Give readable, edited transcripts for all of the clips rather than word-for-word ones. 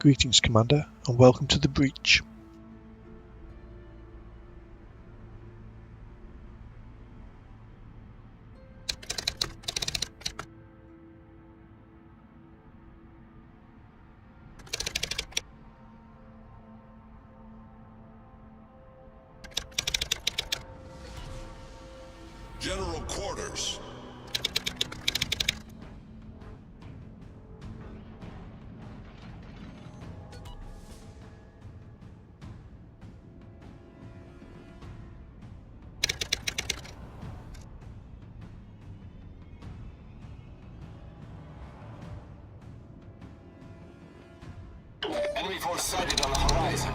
Greetings, Commander, and welcome to the breach. General quarters. Enemy force sighted on the horizon.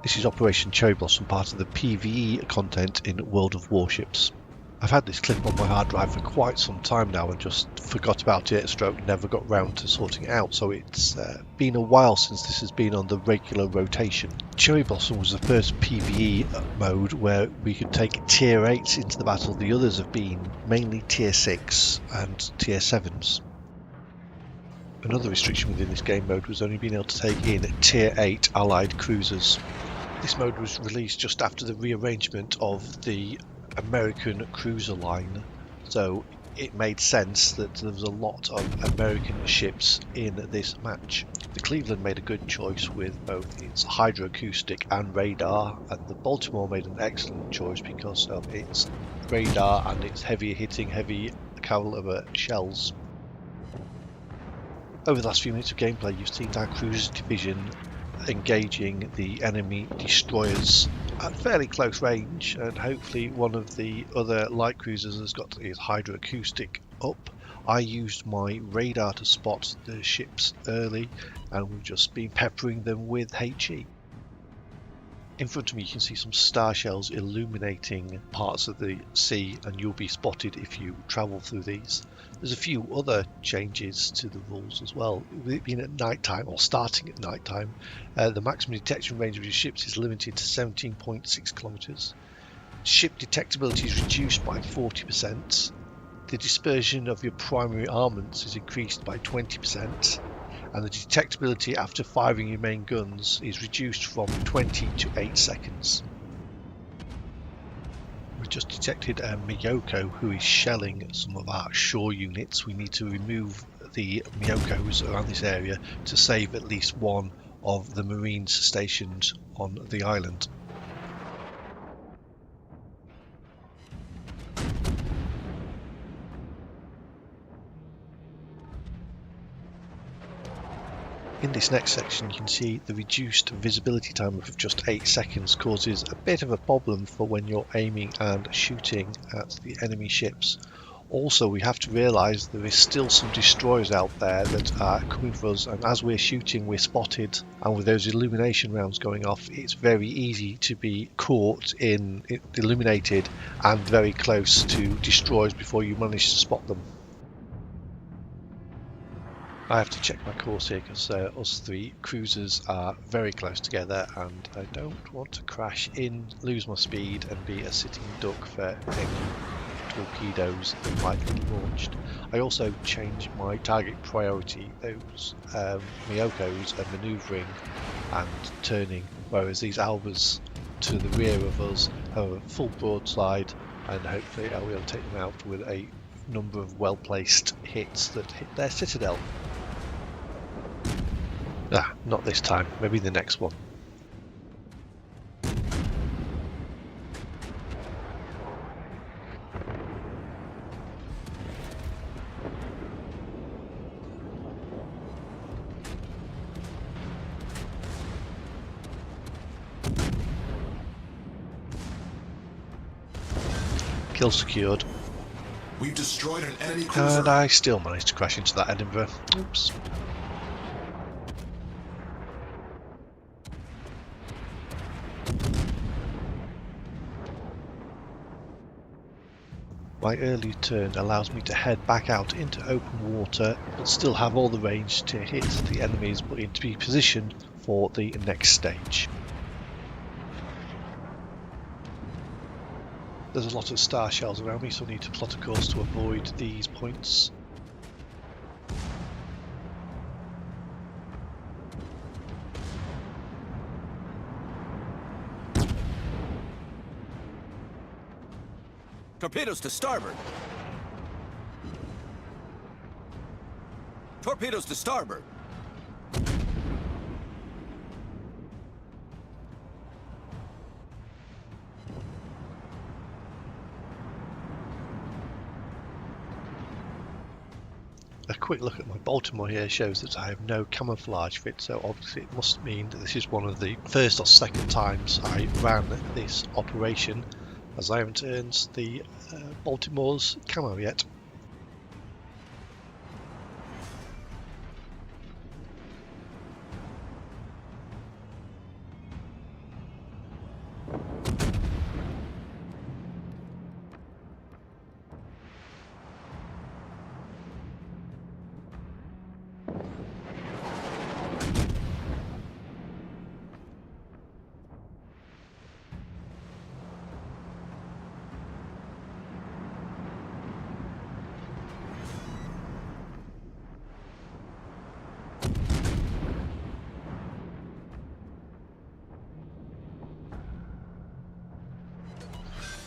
This is Operation Cherry Blossom, part of the PvE content in World of Warships. I've had this clip on my hard drive for quite some time now and just forgot about it, stroke never got round to sorting it out, so it's been a while since this has been on the regular rotation. Cherry Blossom was the first PvE mode where we could take Tier 8s into the battle. The others have been mainly Tier 6 and Tier 7s. Another restriction within this game mode was only being able to take in Tier 8 allied cruisers. This mode was released just after the rearrangement of the American cruiser line, so it made sense that there was a lot of American ships in this match. The Cleveland made a good choice with both its hydroacoustic and radar, and the Baltimore made an excellent choice because of its radar and its heavy hitting, heavy caliber shells. Over the last few minutes of gameplay, you've seen our cruiser division engaging the enemy destroyers at fairly close range, and hopefully one of the other light cruisers has got his hydroacoustic up. I used my radar to spot the ships early, and we've just been peppering them with HE. In front of me you can see some star shells illuminating parts of the sea, and you'll be spotted if you travel through these. There's a few other changes to the rules as well. With it being at night time, or starting at night time, the maximum detection range of your ships is limited to 17.6 kilometers. Ship detectability is reduced by 40%. The dispersion of your primary armaments is increased by 20%. And the detectability after firing your main guns is reduced from 20 to 8 seconds. We just detected a Miyoko who is shelling some of our shore units. We need to remove the Miyokos around this area to save at least one of the Marines stationed on the island. In this next section you can see the reduced visibility time of just 8 seconds causes a bit of a problem for when you're aiming and shooting at the enemy ships. Also, we have to realise there is still some destroyers out there that are coming for us, and as we're shooting we're spotted, and with those illumination rounds going off it's very easy to be caught in illuminated and very close to destroyers before you manage to spot them. I have to check my course here because us three cruisers are very close together, and I don't want to crash in, lose my speed and be a sitting duck for any torpedoes that might be launched. I also changed my target priority. Those Miyokos are manoeuvring and turning, whereas these Albas to the rear of us have a full broadside, and hopefully I'll be able to take them out with a number of well placed hits that hit their citadel. Not this time, maybe the next one. Kill secured. We've destroyed an enemy cruiser. And I still managed to crash into that Edinburgh. Oops. My early turn allows me to head back out into open water, but still have all the range to hit the enemies, but to be positioned for the next stage. There's a lot of star shells around me, so I need to plot a course to avoid these points. Torpedoes to starboard. Torpedoes to starboard. A quick look at my Baltimore here shows that I have no camouflage fit, so obviously it must mean that this is one of the first or second times I ran this operation, as I haven't earned the Baltimore's camo yet.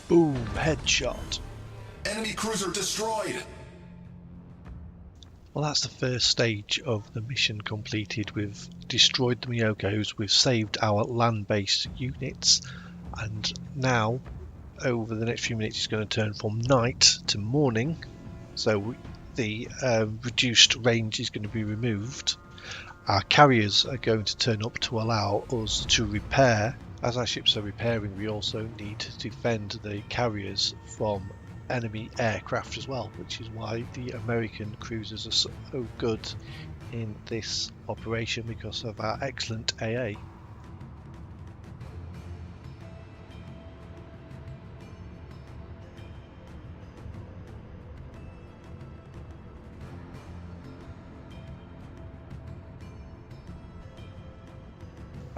Boom, headshot. Enemy cruiser destroyed. Well, that's the first stage of the mission completed. We've destroyed the Miyokos, we've saved our land-based units, and now over the next few minutes it's going to turn from night to morning, so the reduced range is going to be removed. Our carriers are going to turn up to allow us to repair. As our ships are repairing, we also need to defend the carriers from enemy aircraft as well, which is why the American cruisers are so good in this operation, because of our excellent AA.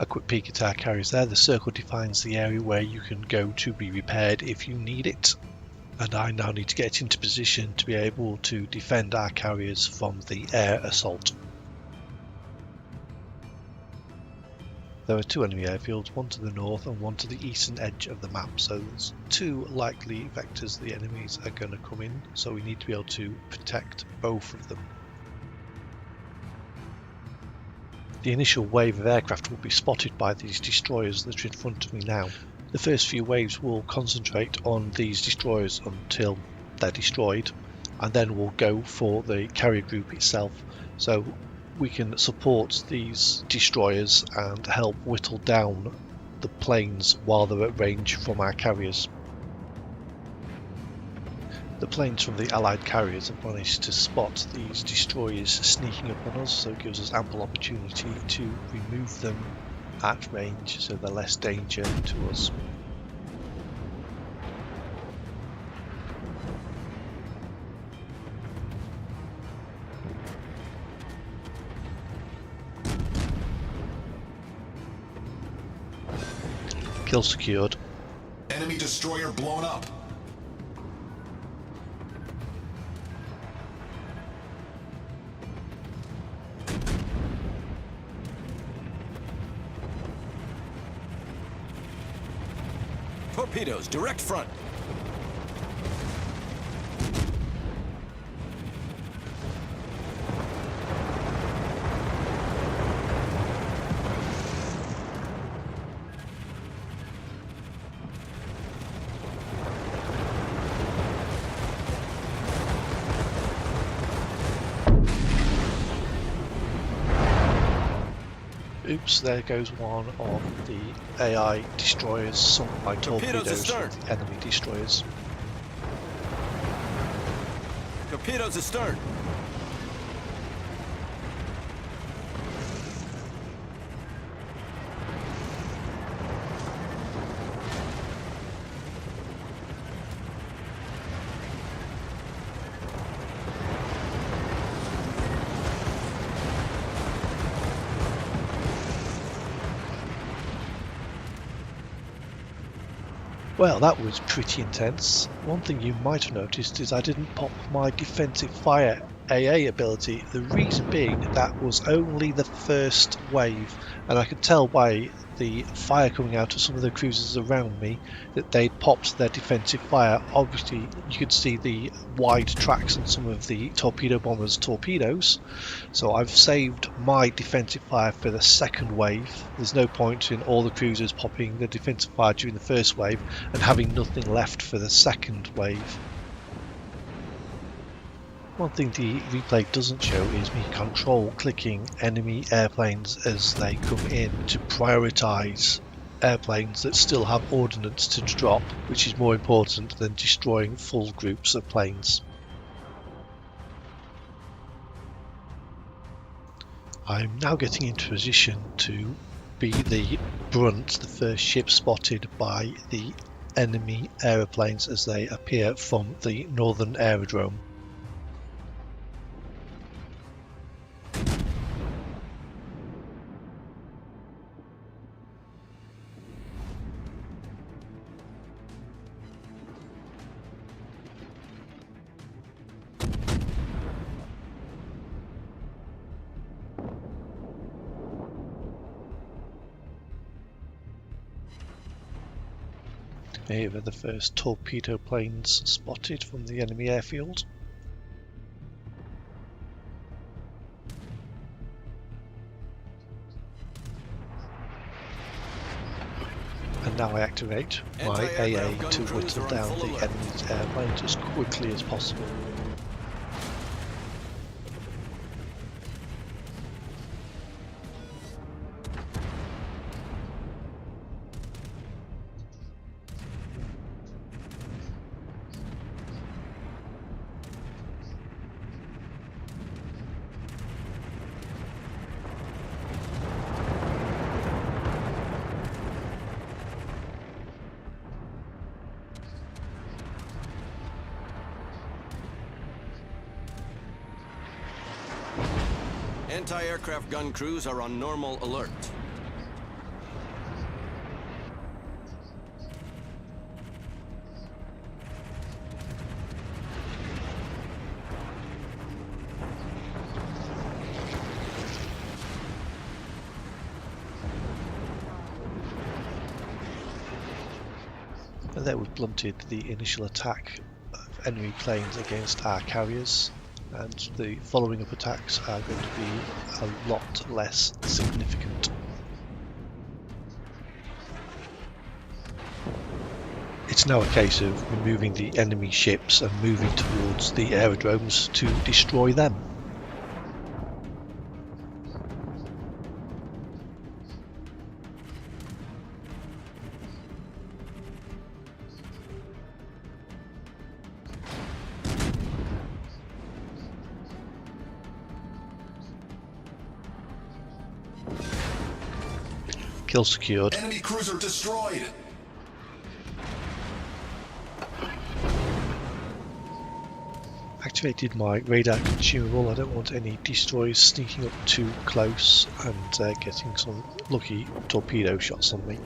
A quick peek at our carriers there. The circle defines the area where you can go to be repaired if you need it, and I now need to get into position to be able to defend our carriers from the air assault. There are two enemy airfields, one to the north and one to the eastern edge of the map, so there's two likely vectors the enemies are going to come in, so we need to be able to protect both of them. The initial wave of aircraft will be spotted by these destroyers that are in front of me now. The first few waves will concentrate on these destroyers until they're destroyed, and then we'll go for the carrier group itself, so we can support these destroyers and help whittle down the planes while they're at range from our carriers. The planes from the allied carriers have managed to spot these destroyers sneaking up on us, so it gives us ample opportunity to remove them at range, so they're less danger to us. Kill secured. Enemy destroyer blown up. Torpedoes, direct front. Oops, there goes one of the AI destroyers sunk by torpedoes from the enemy destroyers. Torpedoes astern. Well, that was pretty intense. One thing you might have noticed is I didn't pop my defensive fire AA ability. The reason being that was only the first wave, and I could tell by the fire coming out of some of the cruisers around me that they'd popped their defensive fire. Obviously, you could see the wide tracks on some of the torpedo bombers' torpedoes, so I've saved my defensive fire for the second wave. There's no point in all the cruisers popping the defensive fire during the first wave and having nothing left for the second wave. One thing the replay doesn't show is me control clicking enemy airplanes as they come in to prioritise airplanes that still have ordnance to drop, which is more important than destroying full groups of planes. I'm now getting into position to be the brunt, the first ship spotted by the enemy aeroplanes as they appear from the northern aerodrome. Here are the first torpedo planes spotted from the enemy airfield. And now I activate my AA to whittle down the enemy's airplanes as quickly as possible. Anti-aircraft gun crews are on normal alert. And there we've blunted the initial attack of enemy planes against our carriers, and the following up attacks are going to be a lot less significant. It's now a case of removing the enemy ships and moving towards the aerodromes to destroy them. Kill secured. Enemy cruiser destroyed. Activated my radar consumable. I don't want any destroyers sneaking up too close and getting some lucky torpedo shots on me.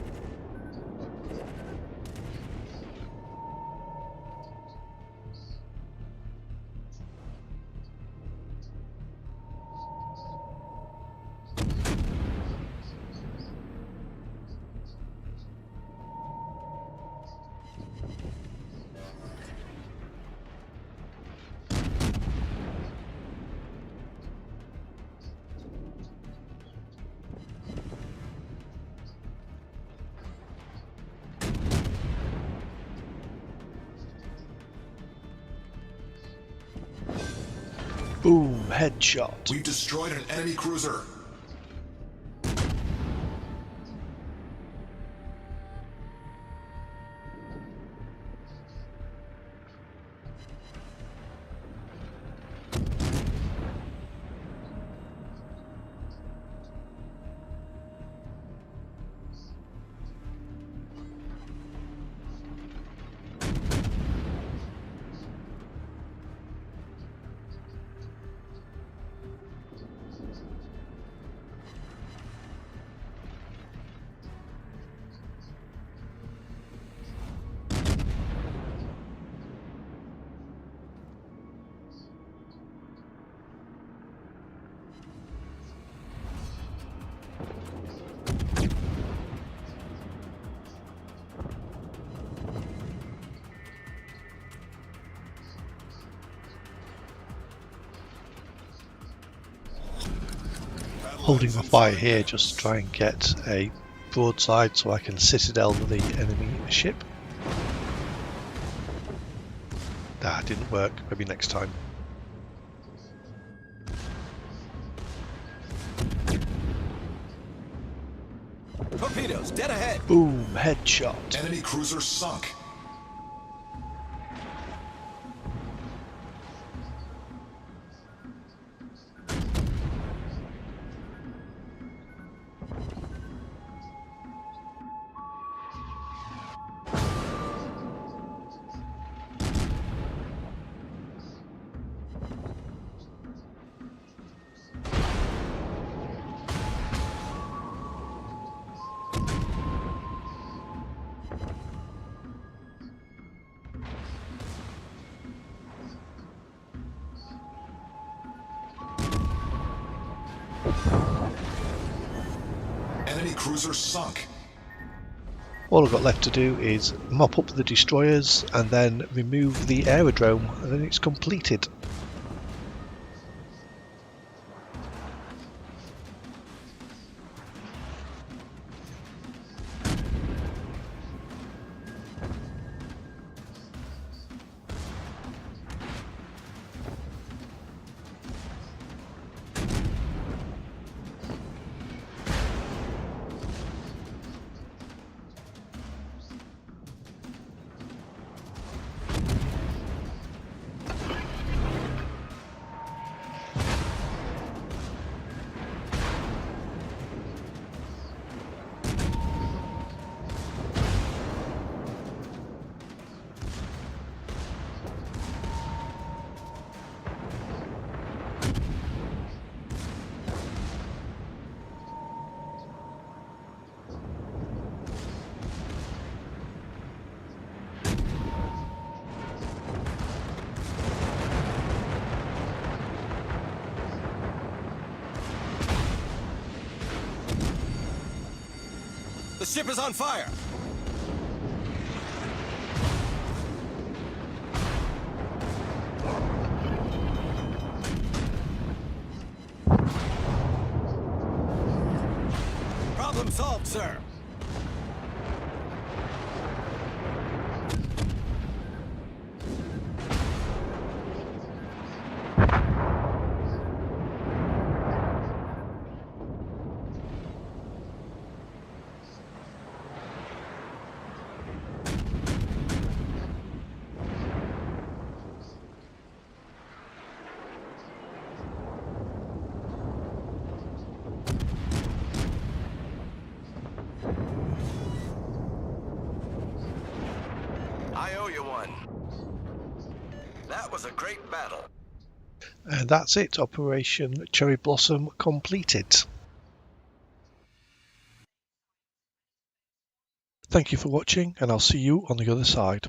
Boom, headshot. We've destroyed an enemy cruiser. holding my fire here just to try and get a broadside so I can citadel the enemy ship. That didn't work, maybe next time. Torpedoes, dead ahead. Boom, headshot. Enemy cruiser sunk. Enemy cruiser sunk. All I've got left to do is mop up the destroyers and then remove the aerodrome, and then it's completed. The ship is on fire. Problem solved, sir. I owe you one. That was a great battle. And that's it, Operation Cherry Blossom completed. Thank you for watching, and I'll see you on the other side.